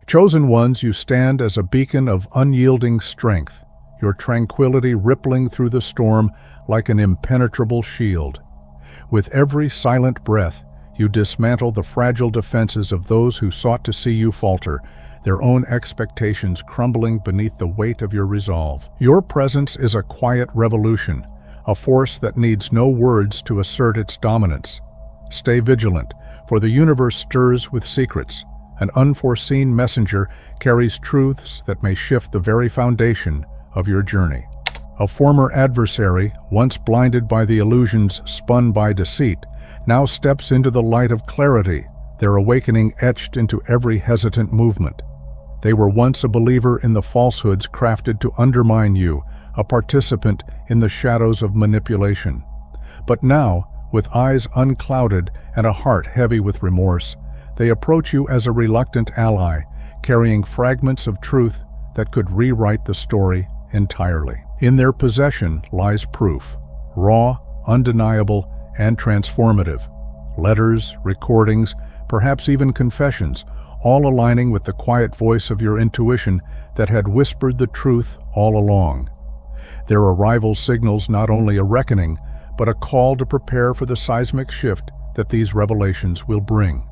Chosen ones, you stand as a beacon of unyielding strength, your tranquility rippling through the storm like an impenetrable shield. With every silent breath, you dismantle the fragile defenses of those who sought to see you falter, their own expectations crumbling beneath the weight of your resolve. Your presence is a quiet revolution, a force that needs no words to assert its dominance. Stay vigilant, for the universe stirs with secrets. An unforeseen messenger carries truths that may shift the very foundation of your journey. A former adversary, once blinded by the illusions spun by deceit, now steps into the light of clarity, their awakening etched into every hesitant movement. They were once a believer in the falsehoods crafted to undermine you, a participant in the shadows of manipulation. But now, with eyes unclouded and a heart heavy with remorse, they approach you as a reluctant ally, carrying fragments of truth that could rewrite the story entirely. In their possession lies proof, raw, undeniable, and transformative. Letters, recordings, perhaps even confessions, all aligning with the quiet voice of your intuition that had whispered the truth all along. Their arrival signals not only a reckoning, but a call to prepare for the seismic shift that these revelations will bring.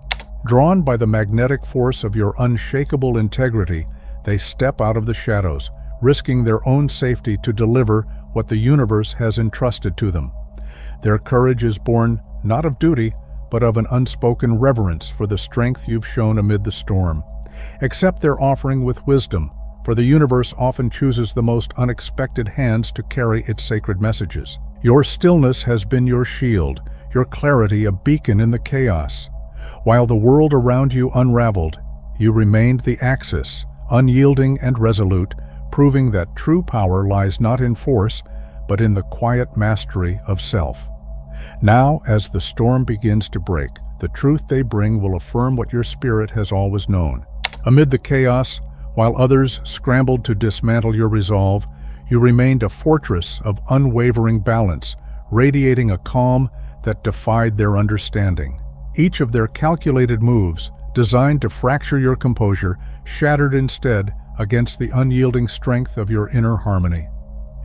Drawn by the magnetic force of your unshakable integrity, they step out of the shadows, risking their own safety to deliver what the universe has entrusted to them. Their courage is born not of duty, but of an unspoken reverence for the strength you've shown amid the storm. Accept their offering with wisdom, for the universe often chooses the most unexpected hands to carry its sacred messages. Your stillness has been your shield, your clarity a beacon in the chaos. While the world around you unraveled, you remained the axis, unyielding and resolute, proving that true power lies not in force, but in the quiet mastery of self. Now, as the storm begins to break, the truth they bring will affirm what your spirit has always known. Amid the chaos, while others scrambled to dismantle your resolve, you remained a fortress of unwavering balance, radiating a calm that defied their understanding. Each of their calculated moves, designed to fracture your composure, shattered instead against the unyielding strength of your inner harmony.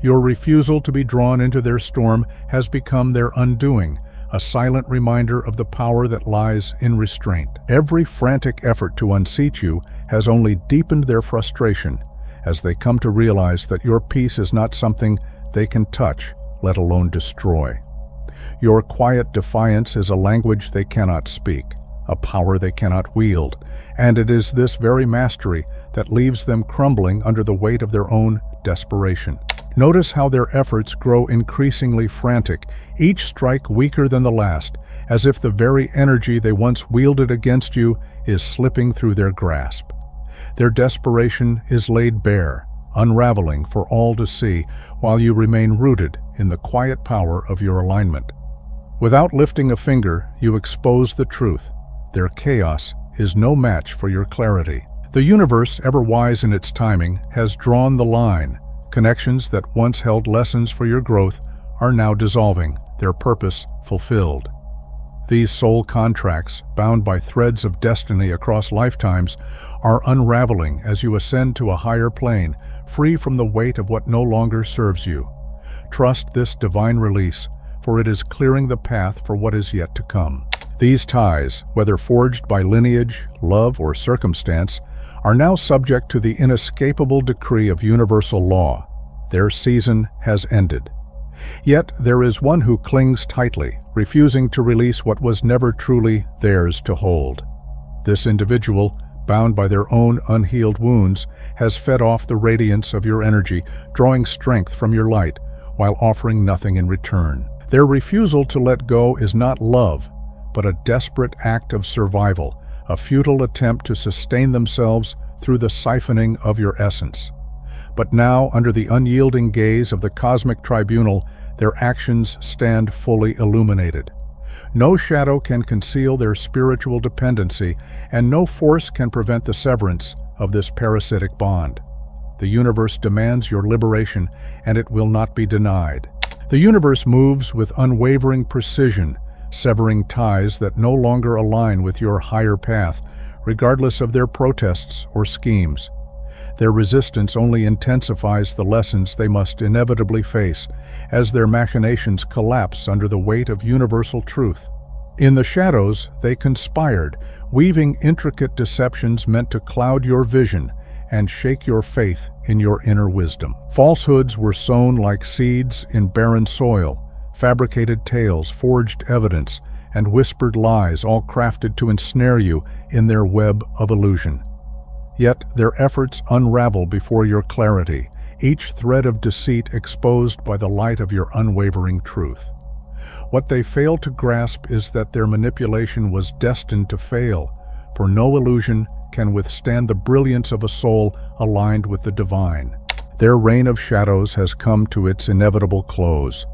Your refusal to be drawn into their storm has become their undoing, a silent reminder of the power that lies in restraint. Every frantic effort to unseat you has only deepened their frustration, as they come to realize that your peace is not something they can touch, let alone destroy. Your quiet defiance is a language they cannot speak, a power they cannot wield, and it is this very mastery that leaves them crumbling under the weight of their own desperation. Notice how their efforts grow increasingly frantic, each strike weaker than the last, as if the very energy they once wielded against you is slipping through their grasp. Their desperation is laid bare, unraveling for all to see, while you remain rooted in the quiet power of your alignment. Without lifting a finger, you expose the truth. Their chaos is no match for your clarity. The universe, ever wise in its timing, has drawn the line. Connections that once held lessons for your growth are now dissolving, their purpose fulfilled. These soul contracts, bound by threads of destiny across lifetimes, are unraveling as you ascend to a higher plane, free from the weight of what no longer serves you. Trust this divine release, for it is clearing the path for what is yet to come. These ties, whether forged by lineage, love, or circumstance, are now subject to the inescapable decree of universal law. Their season has ended. Yet there is one who clings tightly, refusing to release what was never truly theirs to hold. This individual, bound by their own unhealed wounds, has fed off the radiance of your energy, drawing strength from your light, while offering nothing in return. Their refusal to let go is not love, but a desperate act of survival, a futile attempt to sustain themselves through the siphoning of your essence. But now, under the unyielding gaze of the cosmic tribunal, their actions stand fully illuminated. No shadow can conceal their spiritual dependency, and no force can prevent the severance of this parasitic bond. The universe demands your liberation, and it will not be denied. The universe moves with unwavering precision, severing ties that no longer align with your higher path, regardless of their protests or schemes. Their resistance only intensifies the lessons they must inevitably face as their machinations collapse under the weight of universal truth. In the shadows, they conspired, weaving intricate deceptions meant to cloud your vision and shake your faith in your inner wisdom. Falsehoods were sown like seeds in barren soil, fabricated tales, forged evidence, and whispered lies, all crafted to ensnare you in their web of illusion. Yet their efforts unravel before your clarity, each thread of deceit exposed by the light of your unwavering truth. What they fail to grasp is that their manipulation was destined to fail, for no illusion can withstand the brilliance of a soul aligned with the divine. Their reign of shadows has come to its inevitable close.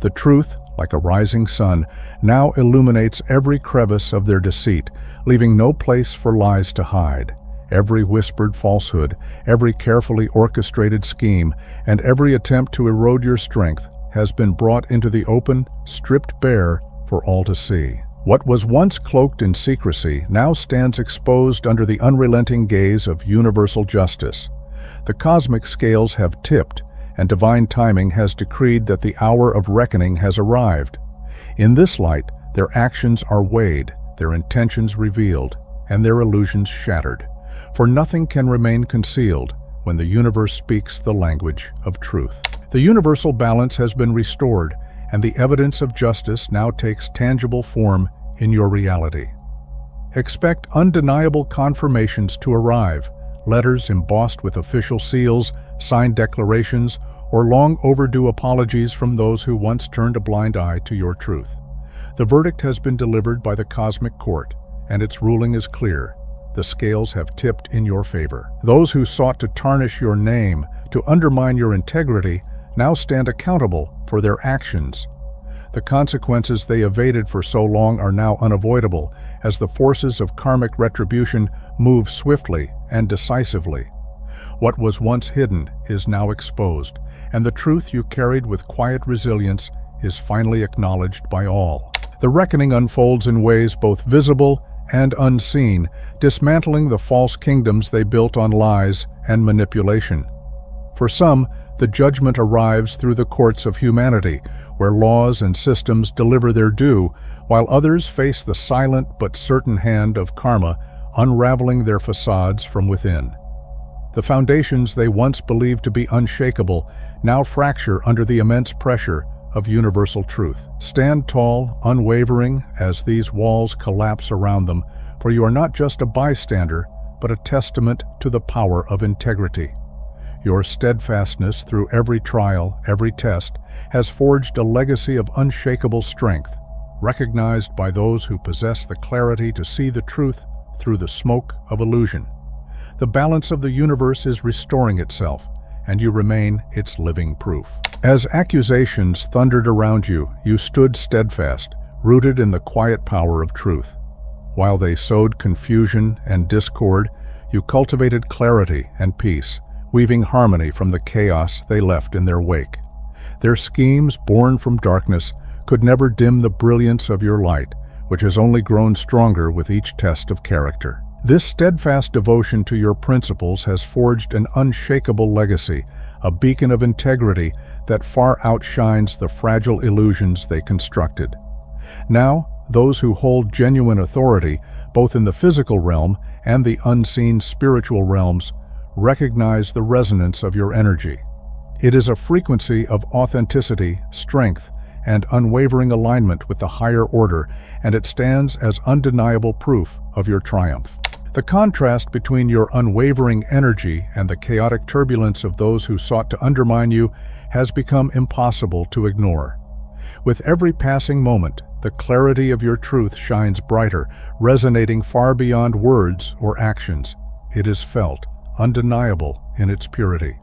The truth, like a rising sun, now illuminates every crevice of their deceit, leaving no place for lies to hide. Every whispered falsehood, every carefully orchestrated scheme, and every attempt to erode your strength has been brought into the open, stripped bare for all to see. What was once cloaked in secrecy now stands exposed under the unrelenting gaze of universal justice. The cosmic scales have tipped, and divine timing has decreed that the hour of reckoning has arrived. In this light, their actions are weighed, their intentions revealed, and their illusions shattered. For nothing can remain concealed when the universe speaks the language of truth. The universal balance has been restored, and the evidence of justice now takes tangible form in your reality. Expect undeniable confirmations to arrive, letters embossed with official seals, signed declarations, or long overdue apologies from those who once turned a blind eye to your truth. The verdict has been delivered by the cosmic court, and its ruling is clear. The scales have tipped in your favor. Those who sought to tarnish your name, to undermine your integrity, now stand accountable for their actions. The consequences they evaded for so long are now unavoidable, as the forces of karmic retribution move swiftly and decisively. What was once hidden is now exposed, and the truth you carried with quiet resilience is finally acknowledged by all. The reckoning unfolds in ways both visible and unseen, dismantling the false kingdoms they built on lies and manipulation. For some, the judgment arrives through the courts of humanity, where laws and systems deliver their due, while others face the silent but certain hand of karma, unraveling their facades from within. The foundations they once believed to be unshakable now fracture under the immense pressure of universal truth. Stand tall, unwavering, as these walls collapse around them, for you are not just a bystander, but a testament to the power of integrity. Your steadfastness through every trial, every test, has forged a legacy of unshakable strength, recognized by those who possess the clarity to see the truth through the smoke of illusion. The balance of the universe is restoring itself, and you remain its living proof. As accusations thundered around you, you stood steadfast, rooted in the quiet power of truth. While they sowed confusion and discord, you cultivated clarity and peace, weaving harmony from the chaos they left in their wake. Their schemes, born from darkness, could never dim the brilliance of your light, which has only grown stronger with each test of character. This steadfast devotion to your principles has forged an unshakable legacy, a beacon of integrity that far outshines the fragile illusions they constructed. Now, those who hold genuine authority, both in the physical realm and the unseen spiritual realms, recognize the resonance of your energy. It is a frequency of authenticity, strength, and unwavering alignment with the higher order, and it stands as undeniable proof of your triumph. The contrast between your unwavering energy and the chaotic turbulence of those who sought to undermine you has become impossible to ignore. With every passing moment, the clarity of your truth shines brighter, resonating far beyond words or actions. It is felt, undeniable in its purity.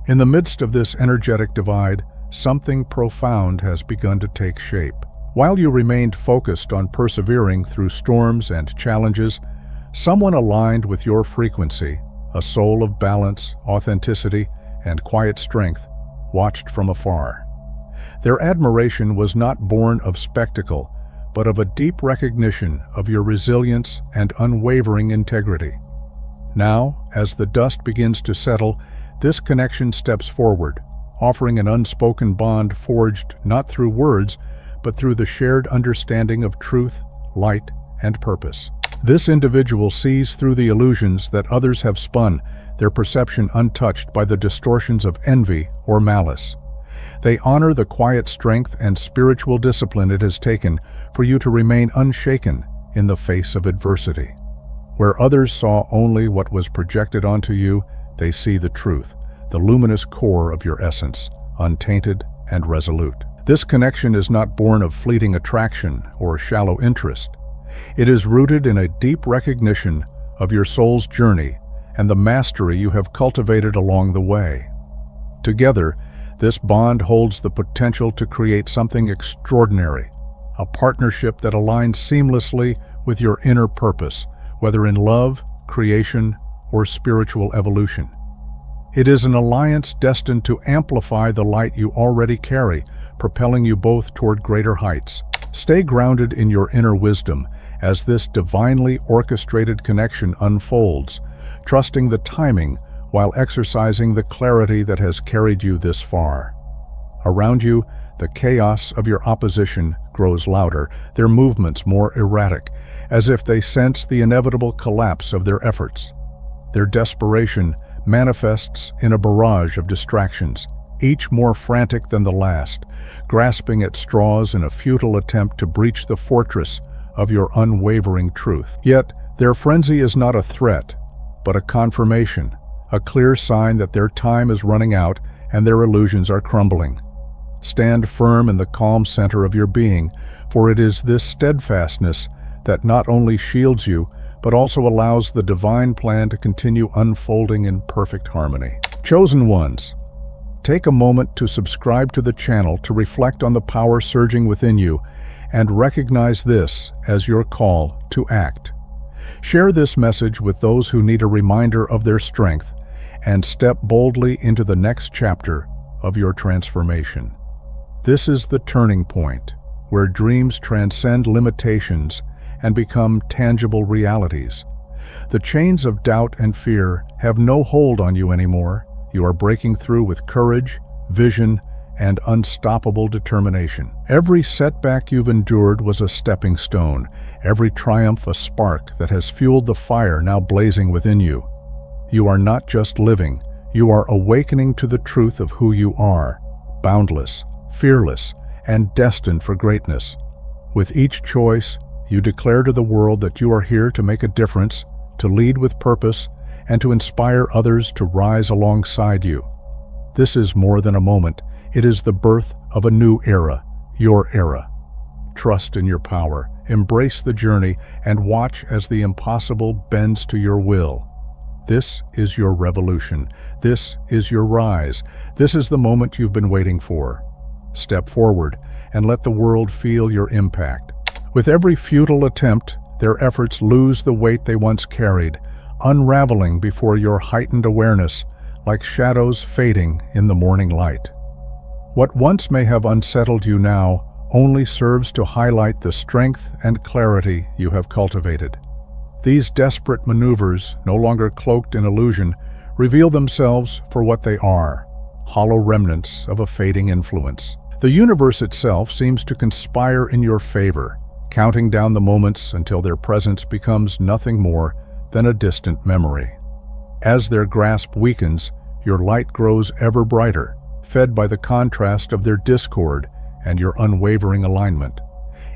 In the midst of this energetic divide, something profound has begun to take shape. While you remained focused on persevering through storms and challenges, someone aligned with your frequency, a soul of balance, authenticity, and quiet strength, watched from afar. Their admiration was not born of spectacle, but of a deep recognition of your resilience and unwavering integrity. Now, as the dust begins to settle, this connection steps forward, offering an unspoken bond forged not through words, but through the shared understanding of truth, light, and purpose. This individual sees through the illusions that others have spun, their perception untouched by the distortions of envy or malice. They honor the quiet strength and spiritual discipline it has taken for you to remain unshaken in the face of adversity. Where others saw only what was projected onto you, they see the truth, the luminous core of your essence, untainted and resolute. This connection is not born of fleeting attraction or shallow interest. It is rooted in a deep recognition of your soul's journey and the mastery you have cultivated along the way. Together, this bond holds the potential to create something extraordinary, a partnership that aligns seamlessly with your inner purpose, whether in love, creation, or spiritual evolution. It is an alliance destined to amplify the light you already carry, propelling you both toward greater heights. Stay grounded in your inner wisdom as this divinely orchestrated connection unfolds, trusting the timing while exercising the clarity that has carried you this far. Around you, the chaos of your opposition grows louder, their movements more erratic, as if they sense the inevitable collapse of their efforts. Their desperation manifests in a barrage of distractions, each more frantic than the last, grasping at straws in a futile attempt to breach the fortress of your unwavering truth. Yet, their frenzy is not a threat, but a confirmation, a clear sign that their time is running out and their illusions are crumbling. Stand firm in the calm center of your being, for it is this steadfastness that not only shields you, but also allows the divine plan to continue unfolding in perfect harmony. Chosen ones, take a moment to subscribe to the channel to reflect on the power surging within you and recognize this as your call to act. Share this message with those who need a reminder of their strength and step boldly into the next chapter of your transformation. This is the turning point where dreams transcend limitations and become tangible realities. The chains of doubt and fear have no hold on you anymore. You are breaking through with courage, vision, and unstoppable determination. Every setback you've endured was a stepping stone, every triumph a spark that has fueled the fire now blazing within you. You are not just living, you are awakening to the truth of who you are, boundless, fearless, and destined for greatness. With each choice, you declare to the world that you are here to make a difference, to lead with purpose, and to inspire others to rise alongside you. This is more than a moment. It is the birth of a new era, your era. Trust in your power, embrace the journey, and watch as the impossible bends to your will. This is your revolution. This is your rise. This is the moment you've been waiting for. Step forward and let the world feel your impact. With every futile attempt, their efforts lose the weight they once carried, unraveling before your heightened awareness, like shadows fading in the morning light. What once may have unsettled you now only serves to highlight the strength and clarity you have cultivated. These desperate maneuvers, no longer cloaked in illusion, reveal themselves for what they are, hollow remnants of a fading influence. The universe itself seems to conspire in your favor, counting down the moments until their presence becomes nothing more than a distant memory. As their grasp weakens, your light grows ever brighter, fed by the contrast of their discord and your unwavering alignment.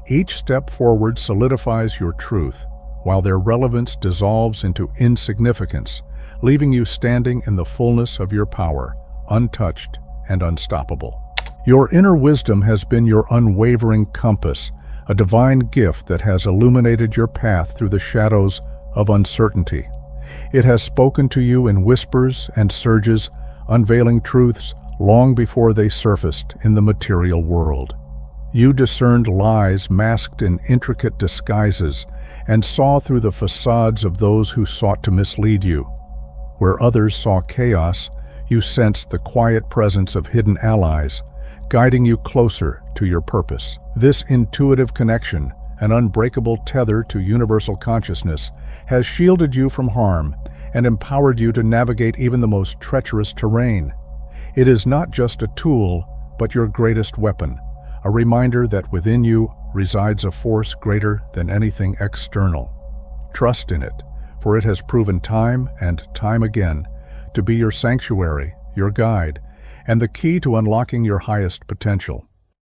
Each step forward solidifies your truth, while their relevance dissolves into insignificance, leaving you standing in the fullness of your power, untouched and unstoppable. Your inner wisdom has been your unwavering compass, a divine gift that has illuminated your path through the shadows of uncertainty. It has spoken to you in whispers and surges, unveiling truths long before they surfaced in the material world. You discerned lies masked in intricate disguises and saw through the facades of those who sought to mislead you. Where others saw chaos, you sensed the quiet presence of hidden allies, guiding you closer to your purpose. This intuitive connection, an unbreakable tether to universal consciousness, has shielded you from harm and empowered you to navigate even the most treacherous terrain. It is not just a tool, but your greatest weapon, a reminder that within you resides a force greater than anything external. Trust in it, for it has proven time and time again to be your sanctuary, your guide, and the key to unlocking your highest potential.